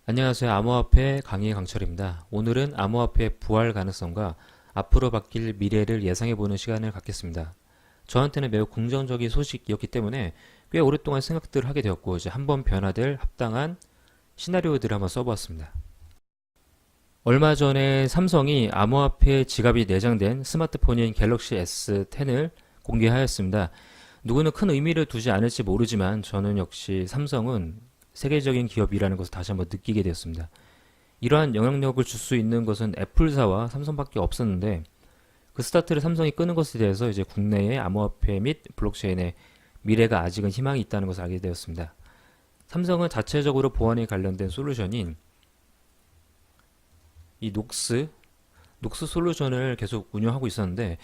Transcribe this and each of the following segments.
안녕하세요. 암호화폐 강의 강철입니다. 오늘은 암호화폐의 부활 가능성과 앞으로 바뀔 미래를 예상해보는 시간을 갖겠습니다. 저한테는 매우 긍정적인 소식이었기 때문에 꽤 오랫동안 생각들을 하게 되었고 이제 한번 변화될 합당한 시나리오들을 한번 써보았습니다. 얼마 전에 삼성이 암호화폐 지갑이 내장된 스마트폰인 갤럭시 S10을 공개하였습니다. 누구는 큰 의미를 두지 않을지 모르지만 저는 역시 삼성은 세계적인 기업이라는 것을 다시 한번 느끼게 되었습니다. 이러한 영향력을 줄 수 있는 것은 애플사와 삼성밖에 없었는데 그 스타트를 삼성이 끄는 것에 대해서 이제 국내의 암호화폐 및 블록체인의 미래가 아직은 희망이 있다는 것을 알게 되었습니다. 삼성은 자체적으로 보안에 관련된 솔루션인 이 녹스 솔루션을 계속 운영하고 있었는데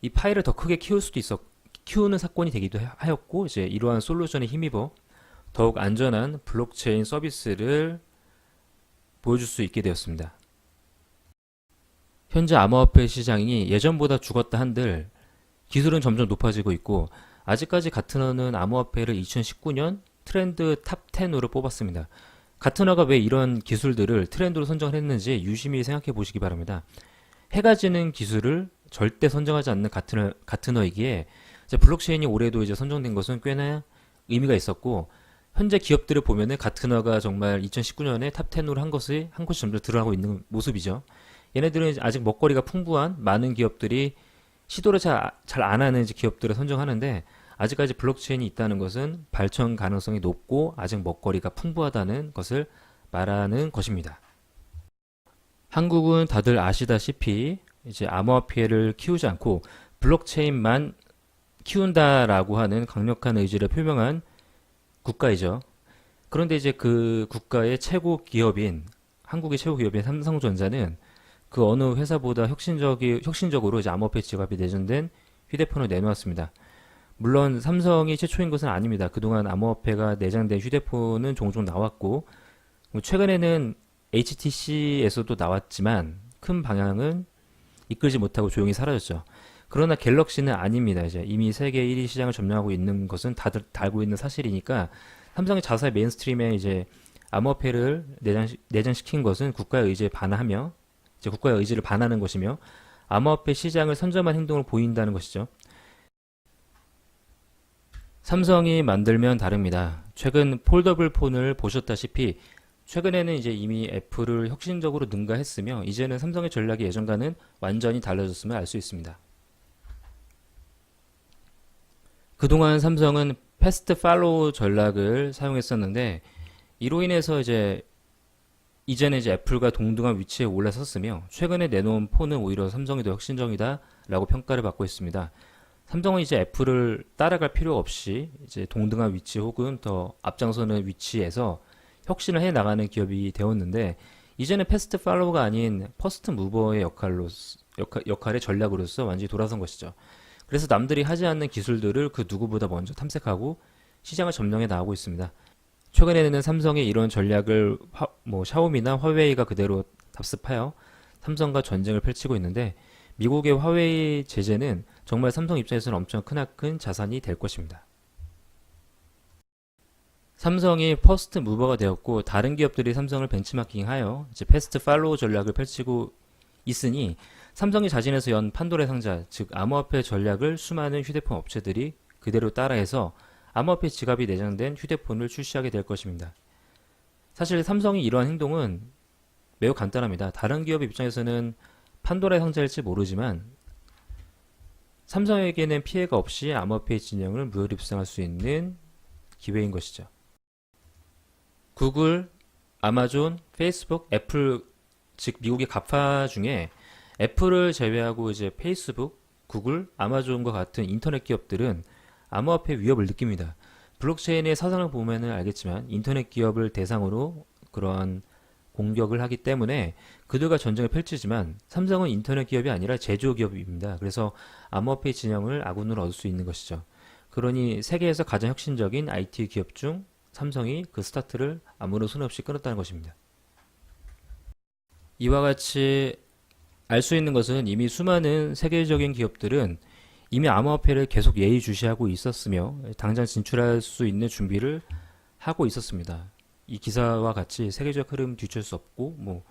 이 파일을 더 크게 키우는 사건이 되기도 하였고 이제 이러한 솔루션에 힘입어 더욱 안전한 블록체인 서비스를 보여줄 수 있게 되었습니다. 현재 암호화폐 시장이 예전보다 죽었다 한들 기술은 점점 높아지고 있고 아직까지 가트너는 암호화폐를 2019년 트렌드 탑 10으로 뽑았습니다. 가트너가 왜 이런 기술들을 트렌드로 선정을 했는지 유심히 생각해 보시기 바랍니다. 해가 지는 기술을 절대 선정하지 않는 가트너이기에 블록체인이 올해도 이제 선정된 것은 꽤나 의미가 있었고 현재 기업들을 보면은 가트너가 정말 2019년에 탑 10으로 한 것이 점점 드러나고 있는 모습이죠. 얘네들은 아직 먹거리가 풍부한 많은 기업들이 시도를 잘 안 하는 기업들을 선정하는데 아직까지 블록체인이 있다는 것은 발전 가능성이 높고 아직 먹거리가 풍부하다는 것을 말하는 것입니다. 한국은 다들 아시다시피 이제 암호화폐를 키우지 않고 블록체인만 키운다라고 하는 강력한 의지를 표명한 국가이죠. 그런데 이제 그 국가의 최고 기업인 한국의 최고 기업인 삼성전자는 그 어느 회사보다 혁신적으로 이제 암호화폐 지갑이 내전된 휴대폰을 내놓았습니다. 물론 삼성이 최초인 것은 아닙니다. 그동안 암호화폐가 내장된 휴대폰은 종종 나왔고 최근에는 HTC에서도 나왔지만 큰 방향은 이끌지 못하고 조용히 사라졌죠. 그러나 갤럭시는 아닙니다. 이제 이미 세계 1위 시장을 점령하고 있는 것은 다들 알고 있는 사실이니까 삼성이 자사의 메인스트림에 이제 암호화폐를 내장시킨 것은 국가의 의지에 반하며 이제 국가의 의지를 반하는 것이며 암호화폐 시장을 선점한 행동을 보인다는 것이죠. 삼성이 만들면 다릅니다. 최근 폴더블 폰을 보셨다시피 최근에는 이제 이미 애플을 혁신적으로 능가했으며 이제는 삼성의 전략이 예전과는 완전히 달라졌음을 알 수 있습니다. 그동안 삼성은 패스트 팔로우 전략을 사용했었는데 이로 인해서 이제는 애플과 동등한 위치에 올라섰으며 최근에 내놓은 폰은 오히려 삼성이 더 혁신적이다라고 평가를 받고 있습니다. 삼성은 이제 애플을 따라갈 필요 없이 이제 동등한 위치 혹은 더 앞장서는 위치에서 혁신을 해 나가는 기업이 되었는데 이제는 패스트 팔로우가 아닌 퍼스트 무버의 역할의 전략으로서 완전히 돌아선 것이죠. 그래서 남들이 하지 않는 기술들을 그 누구보다 먼저 탐색하고 시장을 점령해 나가고 있습니다. 최근에는 삼성의 이런 전략을 샤오미나 화웨이가 그대로 답습하여 삼성과 전쟁을 펼치고 있는데 미국의 화웨이 제재는 정말 삼성 입장에서는 엄청 크나큰 자산이 될 것입니다. 삼성이 퍼스트 무버가 되었고 다른 기업들이 삼성을 벤치마킹하여 이제 패스트 팔로우 전략을 펼치고 있으니 삼성이 자진해서 연 판도라의 상자, 즉 암호화폐 전략을 수많은 휴대폰 업체들이 그대로 따라해서 암호화폐 지갑이 내장된 휴대폰을 출시하게 될 것입니다. 사실 삼성이 이러한 행동은 매우 간단합니다. 다른 기업 입장에서는 판도라의 상자일지 모르지만 삼성에게는 피해가 없이 암호화폐 진영을 무혈 입성할 수 있는 기회인 것이죠. 구글, 아마존, 페이스북, 애플, 즉 미국의 가파 중에 애플을 제외하고 이제 페이스북, 구글, 아마존과 같은 인터넷 기업들은 암호화폐 위협을 느낍니다. 블록체인의 사상을 보면은 알겠지만 인터넷 기업을 대상으로 그러한 공격을 하기 때문에 그들과 전쟁을 펼치지만 삼성은 인터넷 기업이 아니라 제조 기업입니다. 그래서 암호화폐 진영을 아군으로 얻을 수 있는 것이죠. 그러니 세계에서 가장 혁신적인 IT 기업 중 삼성이 그 스타트를 아무런 손해 없이 끊었다는 것입니다. 이와 같이 알 수 있는 것은 이미 수많은 세계적인 기업들은 이미 암호화폐를 계속 예의주시하고 있었으며 당장 진출할 수 있는 준비를 하고 있었습니다. 이 기사와 같이 세계적 흐름 뒤출 수 없고 뭐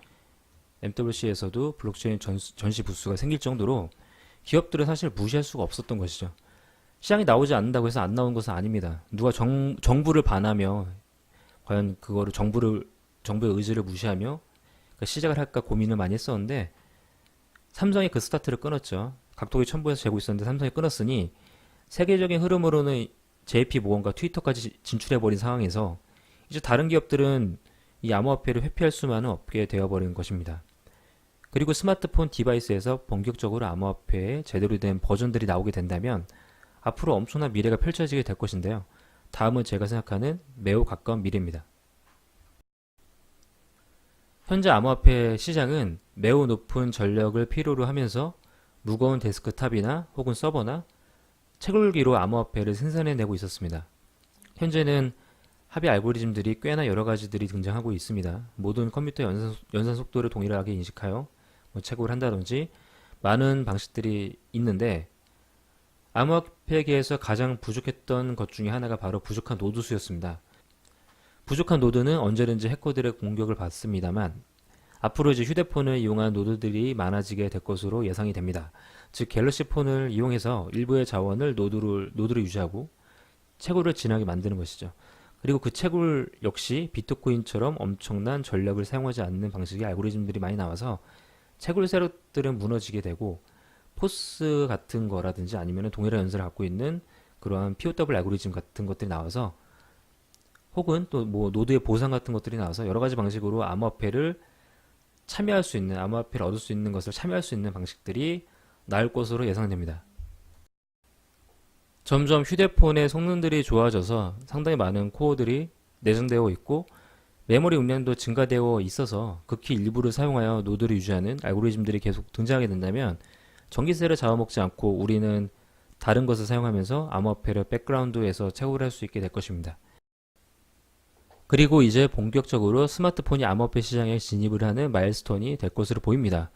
MWC에서도 블록체인 전시 부스가 생길 정도로 기업들은 사실 무시할 수가 없었던 것이죠. 시장이 나오지 않는다고 해서 안 나온 것은 아닙니다. 누가 정부를 반하며 과연 그거를 정부의 의지를 무시하며 시작을 할까 고민을 많이 했었는데 삼성이 그 스타트를 끊었죠. 각도기 첨부해서 재고 있었는데 삼성이 끊었으니 세계적인 흐름으로는 JP 모건과 트위터까지 진출해버린 상황에서 이제 다른 기업들은 이 암호화폐를 회피할 수만은 없게 되어버린 것입니다. 그리고 스마트폰 디바이스에서 본격적으로 암호화폐의 제대로 된 버전들이 나오게 된다면 앞으로 엄청난 미래가 펼쳐지게 될 것인데요. 다음은 제가 생각하는 매우 가까운 미래입니다. 현재 암호화폐 시장은 매우 높은 전력을 필요로 하면서 무거운 데스크탑이나 혹은 서버나 채굴기로 암호화폐를 생산해내고 있었습니다. 현재는 합의 알고리즘들이 꽤나 여러 가지들이 등장하고 있습니다. 모든 컴퓨터 연산 속도를 동일하게 인식하여 채굴을 한다든지 많은 방식들이 있는데 암호화폐계에서 가장 부족했던 것 중에 하나가 바로 부족한 노드 수였습니다. 부족한 노드는 언제든지 해커들의 공격을 받습니다만 앞으로 이제 휴대폰을 이용한 노드들이 많아지게 될 것으로 예상이 됩니다. 즉 갤럭시 폰을 이용해서 일부의 자원을 노드를 유지하고 채굴을 진하게 만드는 것이죠. 그리고 그 채굴 역시 비트코인처럼 엄청난 전력을 사용하지 않는 방식의 알고리즘들이 많이 나와서 채굴 세력들은 무너지게 되고 포스 같은 거라든지 아니면 동일한 연산을 갖고 있는 그러한 POW 알고리즘 같은 것들이 나와서 혹은 또 뭐 노드의 보상 같은 것들이 나와서 여러 가지 방식으로 암호화폐를 참여할 수 있는, 암호화폐를 얻을 수 있는 것을 참여할 수 있는 방식들이 나올 것으로 예상됩니다. 점점 휴대폰의 성능들이 좋아져서 상당히 많은 코어들이 내장되어 있고 메모리 용량도 증가되어 있어서 극히 일부를 사용하여 노드를 유지하는 알고리즘들이 계속 등장하게 된다면 전기세를 잡아먹지 않고 우리는 다른 것을 사용하면서 암호화폐를 백그라운드에서 채굴을 할 수 있게 될 것입니다. 그리고 이제 본격적으로 스마트폰이 암호화폐 시장에 진입을 하는 마일스톤이 될 것으로 보입니다.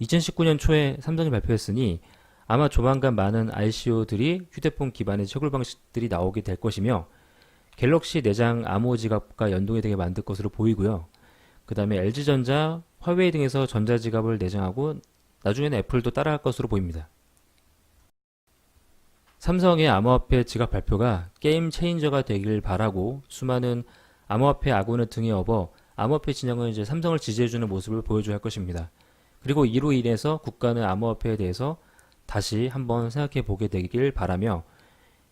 2019년 초에 삼성이 발표했으니 아마 조만간 많은 ICO들이 휴대폰 기반의 채굴 방식들이 나오게 될 것이며 갤럭시 내장 암호 지갑과 연동이 되게 만들 것으로 보이고요. 그 다음에 LG전자, 화웨이 등에서 전자지갑을 내장하고 나중에는 애플도 따라할 것으로 보입니다. 삼성의 암호화폐 지갑 발표가 게임 체인저가 되길 바라고 수많은 암호화폐 아군을 등에 업어 암호화폐 진영은 이제 삼성을 지지해주는 모습을 보여줘야 할 것입니다. 그리고 이로 인해서 국가는 암호화폐에 대해서 다시 한번 생각해 보게 되길 바라며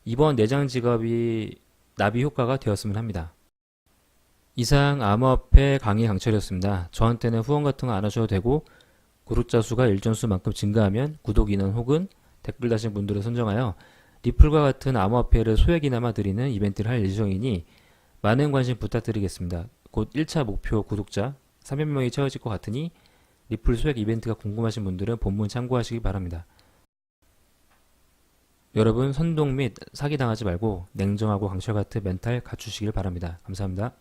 이번 내장 지갑이 나비 효과가 되었으면 합니다. 이상 암호화폐 강의 강철이었습니다. 저한테는 후원 같은 거 안 하셔도 되고 구독자 수가 일정 수만큼 증가하면 구독 인원 혹은 댓글 다신 분들을 선정하여 리플과 같은 암호화폐를 소액이나마 드리는 이벤트를 할 예정이니 많은 관심 부탁드리겠습니다. 곧 1차 목표 구독자 300명이 채워질 것 같으니 리플 소액 이벤트가 궁금하신 분들은 본문 참고하시기 바랍니다. 여러분 선동 및 사기당하지 말고 냉정하고 강철 같은 멘탈 갖추시길 바랍니다. 감사합니다.